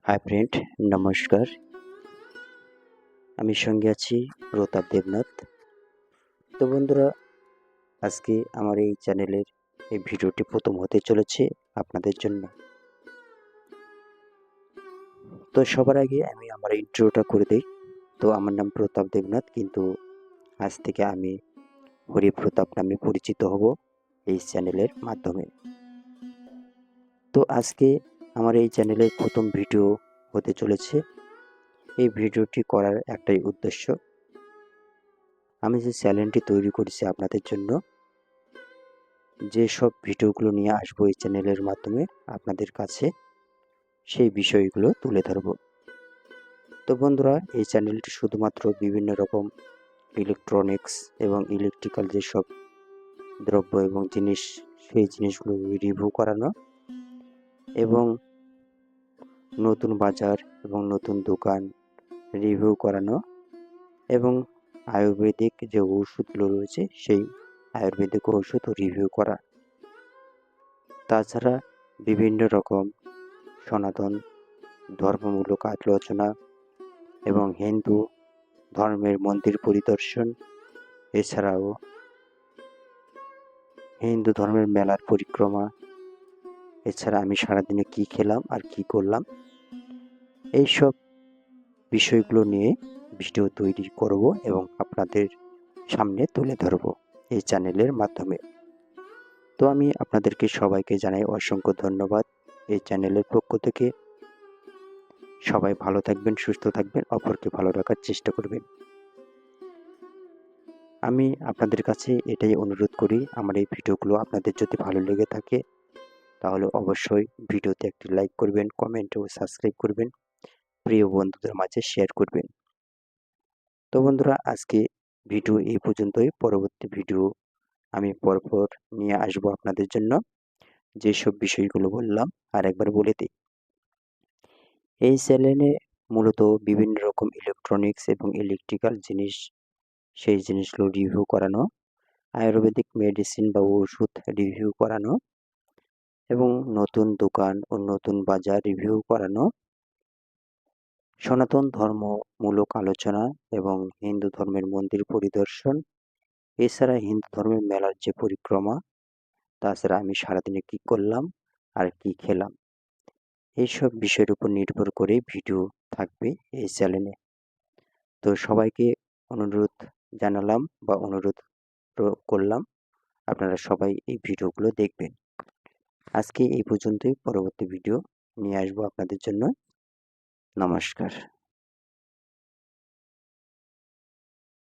Hi friend, নমস্কার। আমি সঙ্গে আছি প্রতাপ দেবনাথ। তো বন্ধুরা, আজকে আমার এই চ্যানেলের এই ভিডিওটি প্রথম হতে চলেছে আপনাদের জন্য। তো সবার আগে আমি আমার ইন্ট্রোটা করে দিই। তো আমার নাম প্রতাপ দেবনাথ, কিন্তু আজ থেকে আমি হরিপ্রতাপ নামে পরিচিত হব এই চ্যানেলের মাধ্যমে। তো আজকে আমার এই চ্যানেলের প্রথম ভিডিও হতে চলেছে। এই ভিডিওটি করার একটাই উদ্দেশ্য, আমি যে চ্যানেলটি তৈরি করেছি আপনাদের জন্য, যে সব ভিডিওগুলো নিয়ে আসবো এই চ্যানেলের মাধ্যমে আপনাদের কাছে, সেই বিষয়গুলো তুলে ধরব। তো বন্ধুরা, এই চ্যানেলটি শুধুমাত্র বিভিন্ন রকম ইলেকট্রনিক্স এবং ইলেকট্রিক্যাল যেসব দ্রব্য এবং জিনিস, সেই জিনিসগুলো রিভিউ করানো এবং নতুন বাজার এবং নতুন দোকান রিভিউ করানো এবং আয়ুর্বেদিক যে ওষুধগুলো রয়েছে সেই আয়ুর্বেদিক ওষুধ রিভিউ করা। তাছাড়া বিভিন্ন রকম সনাতন ধর্মমূলক আলোচনা এবং হিন্দু ধর্মের মন্দির পরিদর্শন, এছাড়াও হিন্দু ধর্মের মেলার পরিক্রমা, এছাড়া আমি সারাদিনে কি খেলাম আর কি করলাম, এইসব বিষয়গুলো নিয়ে ভিডিও তৈরি করব এবং আপনাদের সামনে তুলে ধরব এই চ্যানেলের মাধ্যমে। তো আমি আপনাদেরকে সবাইকে জানাই অসংখ্য ধন্যবাদ। এই চ্যানেলের পক্ষ থেকে সবাই ভালো থাকবেন, সুস্থ থাকবেন, অপরকে ভালো রাখার চেষ্টা করবেন। আমি আপনাদের কাছে এটাই অনুরোধ করি, আমার এই ভিডিওগুলো আপনাদের যদি ভালো লেগে থাকে তাহলে অবশ্যই ভিডিওতে একটি লাইক করবেন, কমেন্ট ও সাবস্ক্রাইব করবেন, প্রিয় বন্ধুদের মাঝে শেয়ার করবেন। তো বন্ধুরা, আজকে ভিডিও এই পর্যন্তই। পরবর্তী ভিডিও আমি পরপর নিয়ে আসবো আপনাদের জন্য। যেসব বিষয়গুলো বললাম আর একবার বলে দিই, এই চ্যানেলে মূলত বিভিন্ন রকম ইলেকট্রনিক্স এবং ইলেকট্রিক্যাল জিনিস, সেই জিনিসগুলো রিভিউ করানো, আয়ুর্বেদিক মেডিসিন বা ওষুধ রিভিউ করানো এবং নতুন দোকান ও নতুন বাজার রিভিউ করানো, সনাতন ধর্মমূলক আলোচনা এবং হিন্দু ধর্মের মন্দির পরিদর্শন, এছাড়া হিন্দু ধর্মের মেলার যে পরিক্রমা, তাছাড়া আমি সারাদিনে কি করলাম আর কি খেলাম, এইসব বিষয়ের উপর নির্ভর করে ভিডিও থাকবে এই চ্যানেলে। তো সবাইকে অনুরোধ জানালাম বা অনুরোধ করলাম, আপনারা সবাই এই ভিডিওগুলো দেখবেন। আজকে এই পর্যন্তই, পরবর্তী ভিডিও নিয়ে আসবো আপনাদের জন্য। নমস্কার।